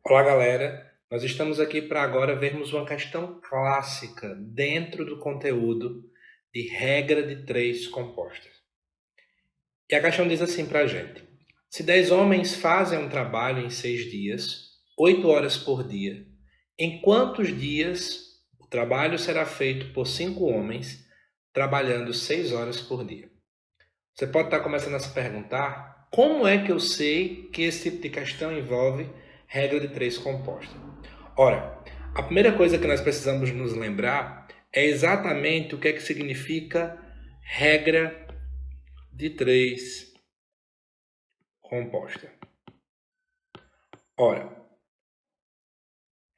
Olá, galera. Nós estamos aqui para agora vermos uma questão clássica dentro do conteúdo de regra de três compostas. E a questão diz assim para a gente: se 10 homens fazem um trabalho em 6 dias, 8 horas por dia, em quantos dias o trabalho será feito por 5 homens trabalhando 6 horas por dia? Você pode estar começando a se perguntar: como é que eu sei que esse tipo de questão envolve regra de três composta? Ora, a primeira coisa que nós precisamos nos lembrar é exatamente o que é que significa regra de três composta. Ora,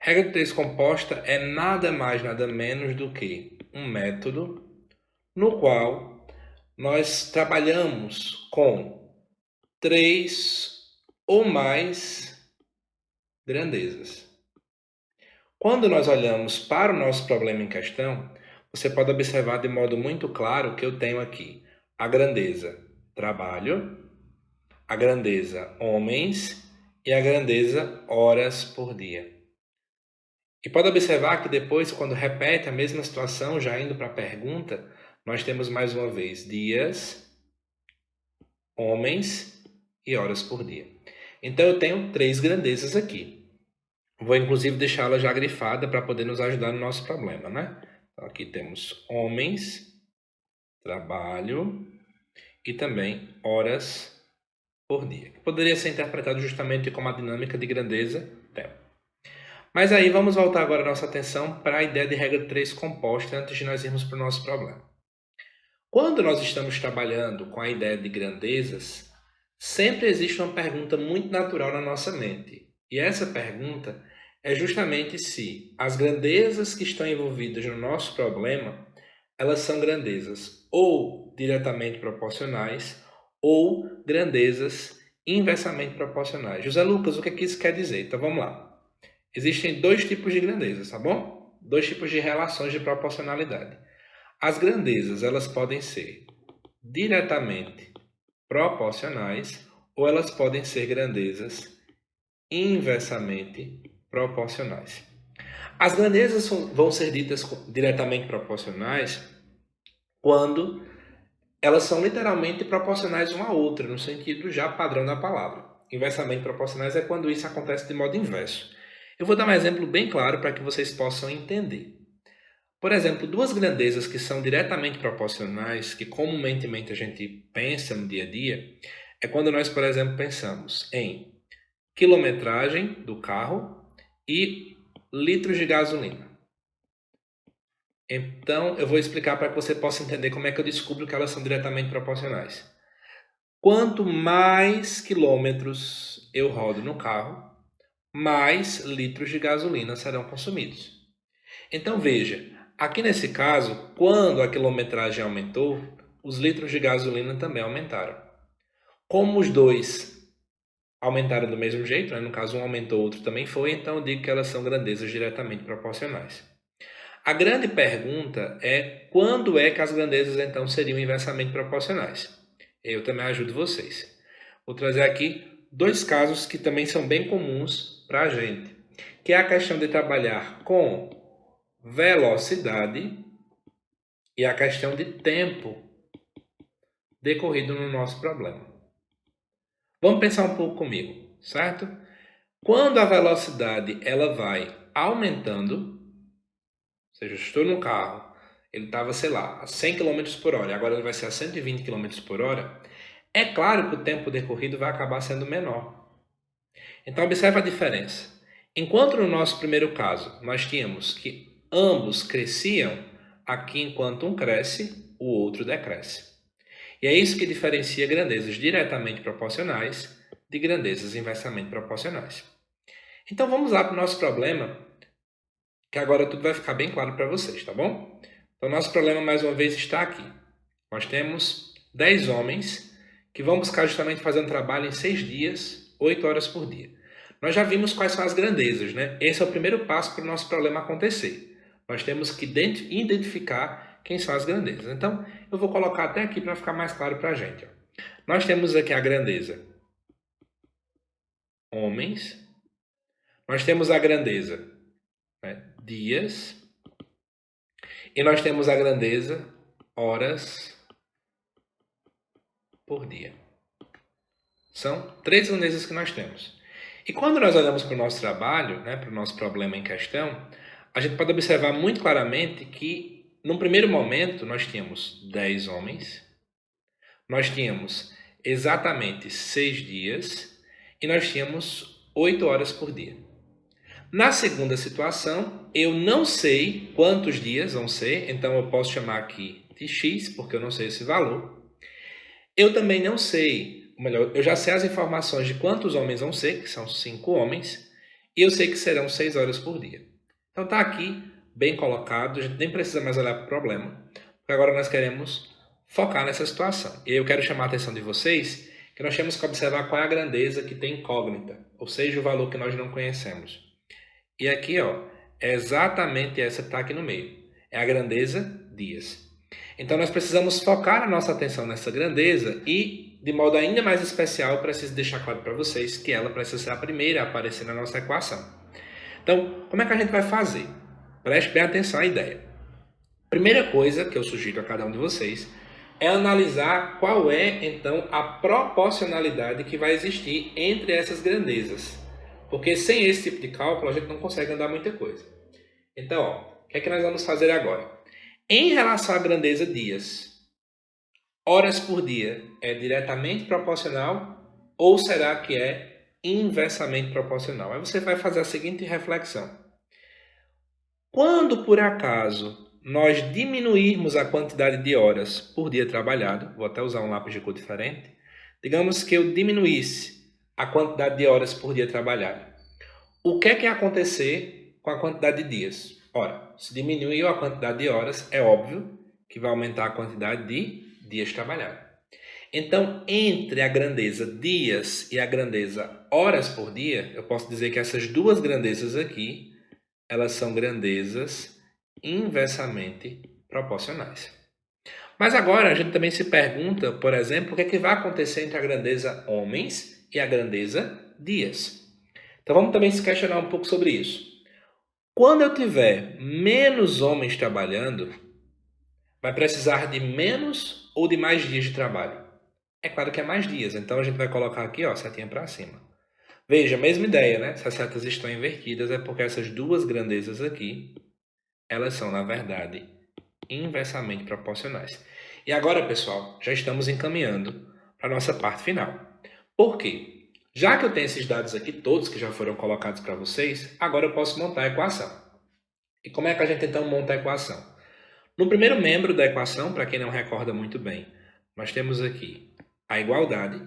regra de três composta é nada mais, nada menos do que um método no qual nós trabalhamos com três ou mais grandezas. Quando nós olhamos para o nosso problema em questão, você pode observar de modo muito claro que eu tenho aqui a grandeza trabalho, a grandeza homens e a grandeza horas por dia. E pode observar que depois, quando repete a mesma situação, já indo para a pergunta, nós temos mais uma vez dias, homens e horas por dia. Então eu tenho três grandezas aqui. Vou inclusive deixá-la já grifada para poder nos ajudar no nosso problema, né? Então, aqui temos homens, trabalho e também horas por dia, que poderia ser interpretado justamente como a dinâmica de grandeza tempo. Mas aí vamos voltar agora a nossa atenção para a ideia de regra 3 composta antes de nós irmos para o nosso problema. Quando nós estamos trabalhando com a ideia de grandezas, sempre existe uma pergunta muito natural na nossa mente. E essa pergunta é justamente se as grandezas que estão envolvidas no nosso problema, elas são grandezas ou diretamente proporcionais ou grandezas inversamente proporcionais. José Lucas, o que é que isso quer dizer? Então vamos lá. Existem dois tipos de grandezas, tá bom? Dois tipos de relações de proporcionalidade. As grandezas, elas podem ser diretamente proporcionais ou elas podem ser grandezas inversamente proporcionais. As grandezas vão ser ditas diretamente proporcionais quando elas são literalmente proporcionais uma à outra, no sentido já padrão da palavra. Inversamente proporcionais é quando isso acontece de modo inverso. Eu vou dar um exemplo bem claro para que vocês possam entender. Por exemplo, duas grandezas que são diretamente proporcionais, que comumente a gente pensa no dia a dia, é quando nós, por exemplo, pensamos em quilometragem do carro e litros de gasolina. Então, eu vou explicar para que você possa entender como é que eu descubro que elas são diretamente proporcionais. Quanto mais quilômetros eu rodo no carro, mais litros de gasolina serão consumidos. Então veja, aqui nesse caso, quando a quilometragem aumentou, os litros de gasolina também aumentaram. Como os dois aumentaram do mesmo jeito, né? No caso um aumentou, o outro também foi, então eu digo que elas são grandezas diretamente proporcionais. A grande pergunta é quando é que as grandezas então seriam inversamente proporcionais? Eu também ajudo vocês. Vou trazer aqui dois casos que também são bem comuns para a gente, que é a questão de trabalhar com velocidade e a questão de tempo decorrido no nosso problema. Vamos pensar um pouco comigo, certo? Quando a velocidade ela vai aumentando, ou seja, eu estou no carro, ele estava, sei lá, a 100 km por hora, e agora ele vai ser a 120 km por hora, é claro que o tempo decorrido vai acabar sendo menor. Então, observe a diferença. Enquanto no nosso primeiro caso, nós tínhamos que ambos cresciam, aqui enquanto um cresce, o outro decresce. E é isso que diferencia grandezas diretamente proporcionais de grandezas inversamente proporcionais. Então vamos lá para o nosso problema, que agora tudo vai ficar bem claro para vocês, tá bom? Então nosso problema mais uma vez está aqui. Nós temos 10 homens que vão buscar justamente fazer um trabalho em 6 dias, 8 horas por dia. Nós já vimos quais são as grandezas, né? Esse é o primeiro passo para o nosso problema acontecer. Nós temos que identificar quem são as grandezas. Então, eu vou colocar até aqui para ficar mais claro para a gente. Nós temos aqui a grandeza homens, Nós temos a grandeza, né, dias, e nós temos a grandeza horas por dia. São 3 grandezas que nós temos. E quando nós olhamos para o nosso trabalho, né, para o nosso problema em questão, a gente pode observar muito claramente que, num primeiro momento, nós tínhamos 10 homens, nós tínhamos exatamente 6 dias e nós tínhamos 8 horas por dia. Na segunda situação, eu não sei quantos dias vão ser, então eu posso chamar aqui de x, porque eu não sei esse valor. Eu também não sei, ou melhor, eu já sei as informações de quantos homens vão ser, que são 5 homens, e eu sei que serão 6 horas por dia. Então está aqui, bem colocado, a gente nem precisa mais olhar para o problema, porque agora nós queremos focar nessa situação. E eu quero chamar a atenção de vocês que nós temos que observar qual é a grandeza que tem incógnita, ou seja, o valor que nós não conhecemos. E aqui, ó, é exatamente essa que está aqui no meio. É a grandeza dias. Então, nós precisamos focar a nossa atenção nessa grandeza e, de modo ainda mais especial, eu preciso deixar claro para vocês que ela precisa ser a primeira a aparecer na nossa equação. Então, como é que a gente vai fazer? Preste bem atenção à ideia. Primeira coisa que eu sugiro a cada um de vocês é analisar qual é, então, a proporcionalidade que vai existir entre essas grandezas. Porque sem esse tipo de cálculo, a gente não consegue andar muita coisa. Então, ó, o que é que nós vamos fazer agora? Em relação à grandeza dias, horas por dia é diretamente proporcional ou será que é inversamente proporcional? Aí você vai fazer a seguinte reflexão. Quando, por acaso, nós diminuirmos a quantidade de horas por dia trabalhado, vou até usar um lápis de cor diferente, digamos que eu diminuísse a quantidade de horas por dia trabalhado. O que é que ia acontecer com a quantidade de dias? Ora, se diminuiu a quantidade de horas, é óbvio que vai aumentar a quantidade de dias trabalhados. Então, entre a grandeza dias e a grandeza horas por dia, eu posso dizer que essas duas grandezas aqui, elas são grandezas inversamente proporcionais. Mas agora a gente também se pergunta, por exemplo, o que é que vai acontecer entre a grandeza homens e a grandeza dias. Então vamos também se questionar um pouco sobre isso. Quando eu tiver menos homens trabalhando, vai precisar de menos ou de mais dias de trabalho? É claro que é mais dias, então a gente vai colocar aqui, ó, setinha para cima. Veja, mesma ideia, né? Se as setas estão invertidas, é porque essas duas grandezas aqui, elas são, na verdade, inversamente proporcionais. E agora, pessoal, já estamos encaminhando para a nossa parte final. Por quê? Já que eu tenho esses dados aqui todos que já foram colocados para vocês, agora eu posso montar a equação. E como é que a gente então monta a equação? No primeiro membro da equação, para quem não recorda muito bem, nós temos aqui a igualdade.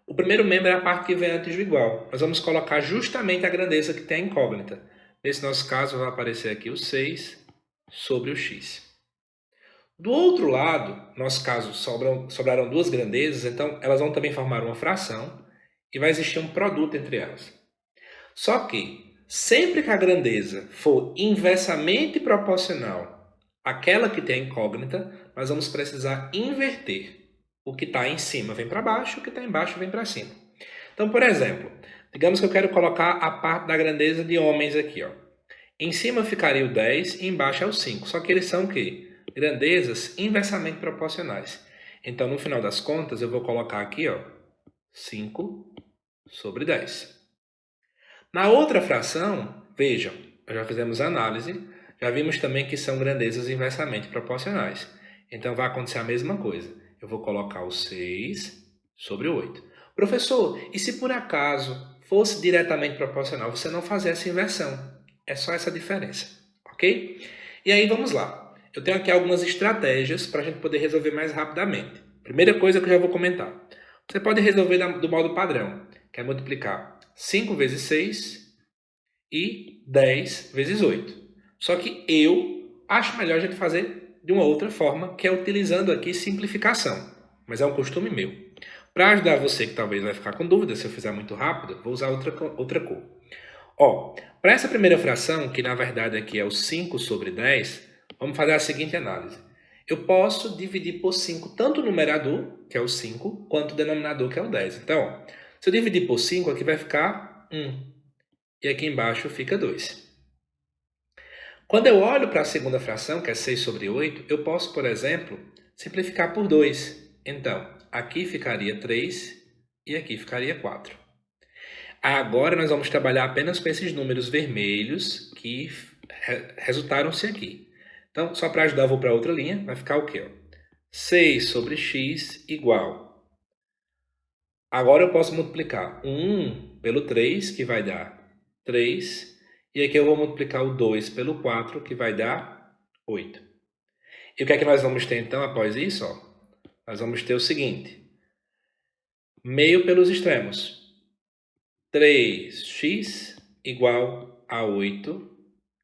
O primeiro membro é a parte que vem antes do igual. Nós vamos colocar justamente a grandeza que tem a incógnita. Nesse nosso caso, vai aparecer aqui o 6 sobre o x. Do outro lado, no nosso caso, sobraram duas grandezas, então elas vão também formar uma fração e vai existir um produto entre elas. Só que, sempre que a grandeza for inversamente proporcional àquela que tem a incógnita, nós vamos precisar inverter. O que está em cima vem para baixo, o que está embaixo vem para cima. Então, por exemplo, digamos que eu quero colocar a parte da grandeza de homens aqui, ó. Em cima ficaria o 10 e embaixo é o 5. Só que eles são o quê? Grandezas inversamente proporcionais. Então, no final das contas, eu vou colocar aqui, ó, 5 sobre 10. Na outra fração, vejam, já fizemos análise, já vimos também que são grandezas inversamente proporcionais. Então, vai acontecer a mesma coisa. Eu vou colocar o 6 sobre o 8. Professor, e se por acaso fosse diretamente proporcional, você não fazia essa inversão? É só essa diferença, ok? E aí, vamos lá. Eu tenho aqui algumas estratégias para a gente poder resolver mais rapidamente. Primeira coisa que eu já vou comentar. Você pode resolver do modo padrão, que é multiplicar 5 vezes 6 e 10 vezes 8. Só que eu acho melhor a gente fazer de uma outra forma, que é utilizando aqui simplificação. Mas é um costume meu. Para ajudar você que talvez vai ficar com dúvida se eu fizer muito rápido, vou usar outra cor. Ó, para essa primeira fração, que na verdade aqui é o 5 sobre 10, vamos fazer a seguinte análise. Eu posso dividir por 5 tanto o numerador, que é o 5, quanto o denominador, que é o 10. Então, ó, se eu dividir por 5, aqui vai ficar 1. e aqui embaixo fica 2. Quando eu olho para a segunda fração, que é 6 sobre 8, eu posso, por exemplo, simplificar por 2. Então, aqui ficaria 3 e aqui ficaria 4. Agora nós vamos trabalhar apenas com esses números vermelhos que resultaram-se aqui. Então, só para ajudar, eu vou para outra linha. Vai ficar o quê? 6 sobre x igual. Agora eu posso multiplicar o 1 pelo 3, que vai dar 3. E aqui eu vou multiplicar o 2 pelo 4, que vai dar 8. E o que é que nós vamos ter então após isso? Nós vamos ter o seguinte. Meio pelos extremos. 3x igual a 8,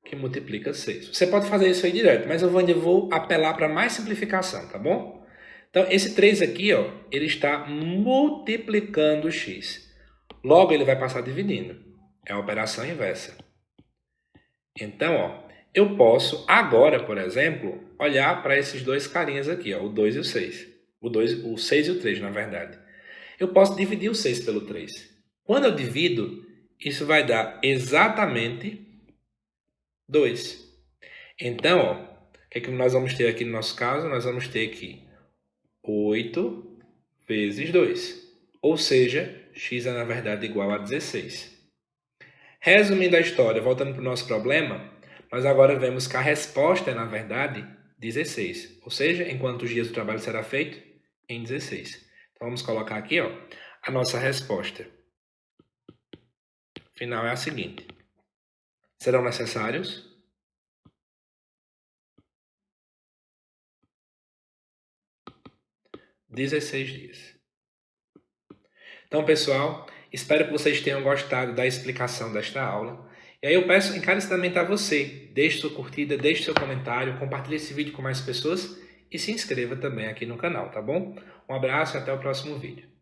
que multiplica 6. Você pode fazer isso aí direto, mas eu ainda vou apelar para mais simplificação, tá bom? Então, esse 3 aqui, ele está multiplicando x. Logo, ele vai passar dividindo. É a operação inversa. Então, eu posso agora, por exemplo, olhar para esses dois carinhas aqui, o 2 e o 6. O 6 e o 3, na verdade. Eu posso dividir o 6 pelo 3. Quando eu divido, isso vai dar exatamente 2. Então, o que é que nós vamos ter aqui no nosso caso? Nós vamos ter aqui 8 vezes 2. Ou seja, x é na verdade igual a 16. Resumindo a história, voltando para o nosso problema, nós agora vemos que a resposta é na verdade 16. Ou seja, em quantos dias o trabalho será feito? Em 16. Então vamos colocar aqui a nossa resposta final é a seguinte. Serão necessários 16 dias. Então, pessoal, espero que vocês tenham gostado da explicação desta aula. E aí eu peço encarecidamente a você, deixe sua curtida, deixe seu comentário, compartilhe esse vídeo com mais pessoas e se inscreva também aqui no canal, tá bom? Um abraço e até o próximo vídeo.